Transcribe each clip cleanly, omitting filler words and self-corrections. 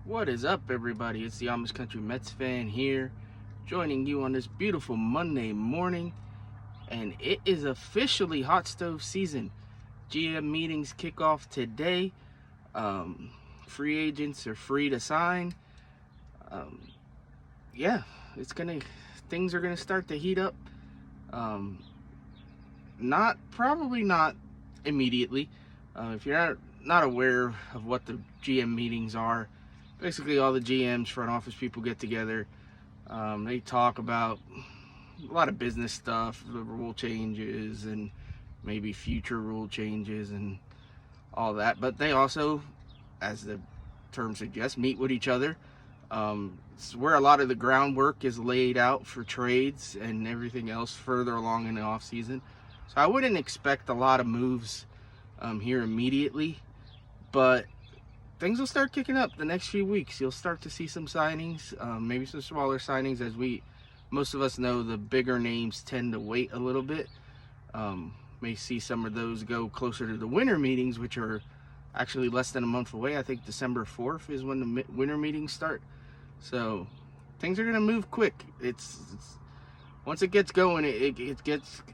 What is up, everybody? It's the Amish Country Mets fan here, joining you on this beautiful Monday morning. And it is officially hot stove season. GM meetings kick off today. Free agents are free to sign. Um, yeah, things are gonna start to heat up. Probably not immediately. If you're not aware of what the GM meetings are, basically all the GMs, front office people get together. They talk about a lot of business stuff, the rule changes and maybe future rule changes and all that. But they also, as the term suggests, meet with each other. It's where a lot of the groundwork is laid out for trades and everything else further along in the off season. So I wouldn't expect a lot of moves here immediately, but things will start kicking up the next few weeks. You'll start to see some signings, maybe some smaller signings. As most of us know, the bigger names tend to wait a little bit. May see some of those go closer to the winter meetings, which are actually less than a month away. I think December 4th is when the winter meetings start. So things are going to move quick. It's once it gets going, it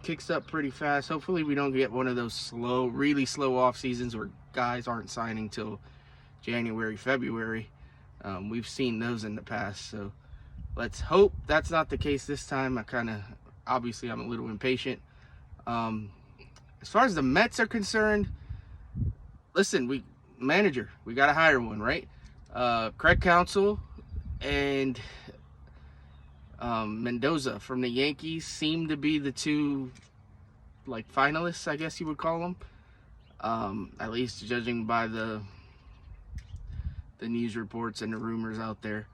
kicks up pretty fast. Hopefully we don't get one of those really slow off seasons where guys aren't signing till January, February. We've seen those in the past, so let's hope that's not the case this time. Obviously I'm a little impatient. As far as the Mets are concerned, listen, we got to hire one, right? Craig Counsell and Mendoza from the Yankees seem to be the two finalists, I guess you would call them. At least judging by the news reports and the rumors out there.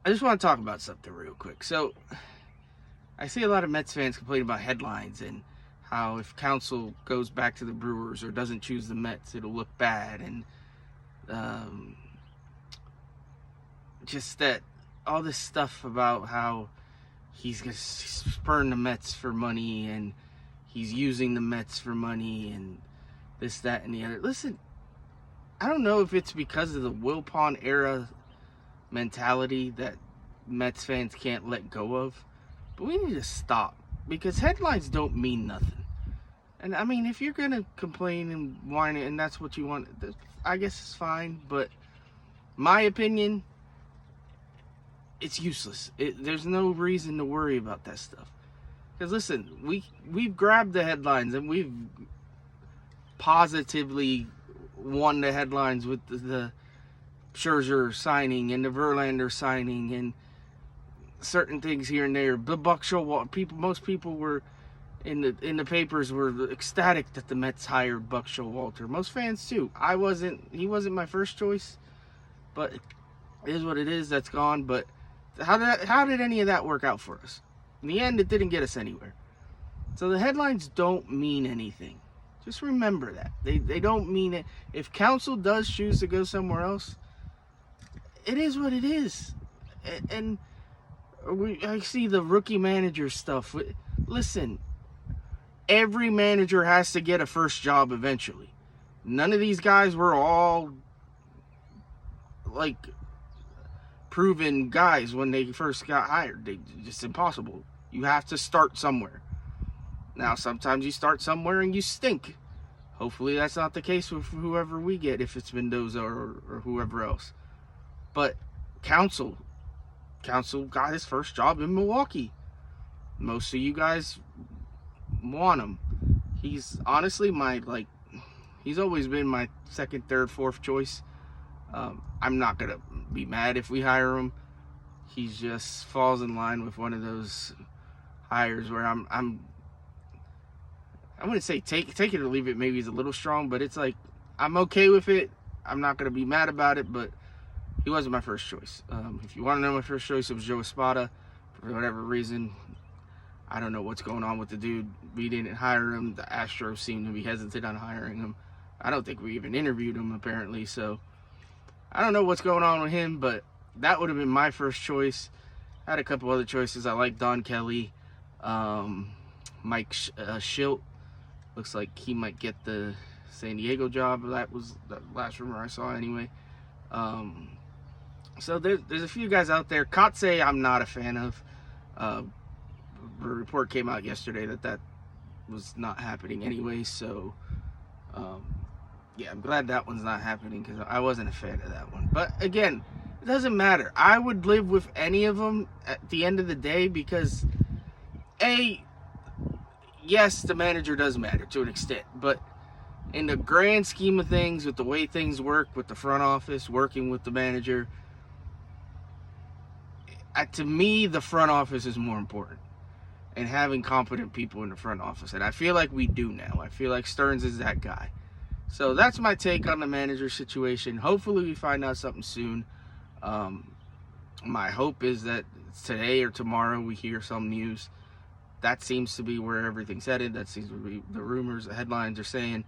I just want to talk about something real quick. So I see a lot of Mets fans complain about headlines and how if Counsell goes back to the Brewers or doesn't choose the Mets, it'll look bad, and just that all this stuff about how he's gonna spurn the Mets for money and he's using the Mets for money and this, that, and the other. Listen, I don't know if it's because of the Wilpon era mentality that Mets fans can't let go of, but we need to stop, because headlines don't mean nothing. And I mean, if you're gonna complain and whine and that's what you want, I guess it's fine, but my opinion, it's useless. There's no reason to worry about that stuff. Because listen, we've grabbed the headlines and we've positively won the headlines with the Scherzer signing and the Verlander signing and certain things here and there. The Buck Showalter, most people were in the papers were ecstatic that the Mets hired Buck Showalter. Most fans too. He wasn't my first choice, but it is what it is. That's gone. But how did any of that work out for us? In the end, it didn't get us anywhere. So the headlines don't mean anything. Just remember that. They don't mean it. If Counsell does choose to go somewhere else, it is what it is. And I see the rookie manager stuff. Listen, every manager has to get a first job eventually. None of these guys were all proven guys when they first got hired. It's impossible. You have to start somewhere. Now, sometimes you start somewhere and you stink. Hopefully that's not the case with whoever we get, if it's Mendoza or whoever else. But Counsell got his first job in Milwaukee. Most of you guys want him. He's honestly he's always been my second, third, fourth choice. I'm not going to be mad if we hire him. He just falls in line with one of those hires where I wouldn't say take it or leave it. Maybe he's a little strong, but it's I'm okay with it. I'm not going to be mad about it, but he wasn't my first choice. If you want to know my first choice, it was Joe Espada. For whatever reason, I don't know what's going on with the dude. We didn't hire him. The Astros seem to be hesitant on hiring him. I don't think we even interviewed him, apparently. So I don't know what's going on with him, but that would have been my first choice. I had a couple other choices. I like Don Kelly, Mike Schilt. Looks like he might get the San Diego job. That was the last rumor I saw anyway. So there's a few guys out there. Kotze, I'm not a fan of. A report came out yesterday that was not happening anyway. So, yeah, I'm glad that one's not happening because I wasn't a fan of that one. But again, it doesn't matter. I would live with any of them at the end of the day because, yes, the manager does matter to an extent, but in the grand scheme of things, with the way things work with the front office, working with the manager, to me, the front office is more important. And having competent people in the front office. And I feel like we do now. I feel like Stearns is that guy. So that's my take on the manager situation. Hopefully we find out something soon. My hope is that today or tomorrow we hear some news. That seems to be where everything's headed. That seems to be the rumors, the headlines are saying.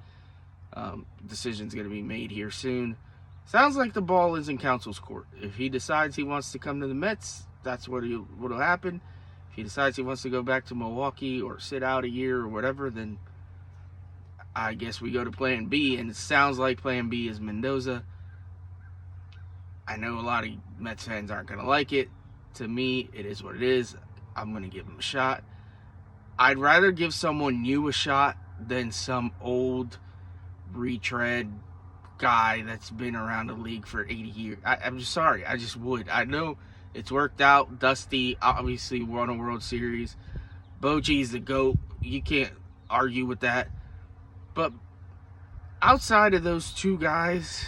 Decision's going to be made here soon. Sounds like the ball is in Council's court. If he decides he wants to come to the Mets, that's what'll happen. If he decides he wants to go back to Milwaukee or sit out a year or whatever, then I guess we go to plan B. And it sounds like plan B is Mendoza. I know a lot of Mets fans aren't going to like it. To me, it is what it is. I'm going to give him a shot. I'd rather give someone new a shot than some old retread guy that's been around the league for 80 years. I'm just sorry. I just would. I know it's worked out. Dusty obviously won a World Series. Bochy's the GOAT. You can't argue with that. But outside of those two guys,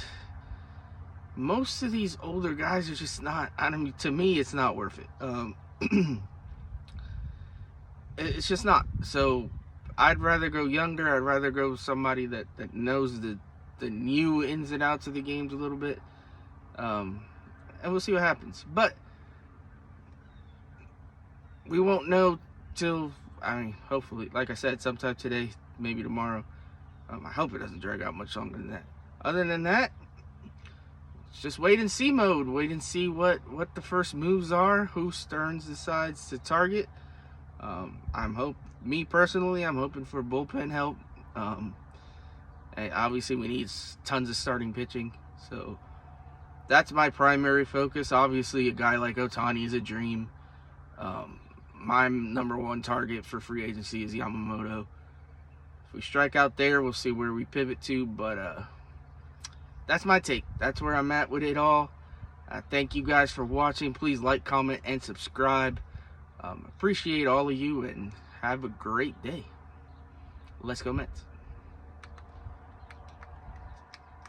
most of these older guys are just not, I mean, to me, it's not worth it. It's just not. So I'd rather go younger. I'd rather go with somebody that knows the new ins and outs of the games a little bit. And we'll see what happens. But we won't know till, hopefully, like I said, sometime today, maybe tomorrow. I hope it doesn't drag out much longer than that. Other than that, it's just wait and see mode. Wait and see what the first moves are, who Stearns decides to target. Me personally, I'm hoping for bullpen help. Obviously, we need tons of starting pitching. So that's my primary focus. Obviously, a guy like Ohtani is a dream. My number one target for free agency is Yamamoto. If we strike out there, we'll see where we pivot to. But that's my take. That's where I'm at with it all. Thank you guys for watching. Please like, comment, and subscribe. Appreciate all of you, and have a great day. Let's go Mets.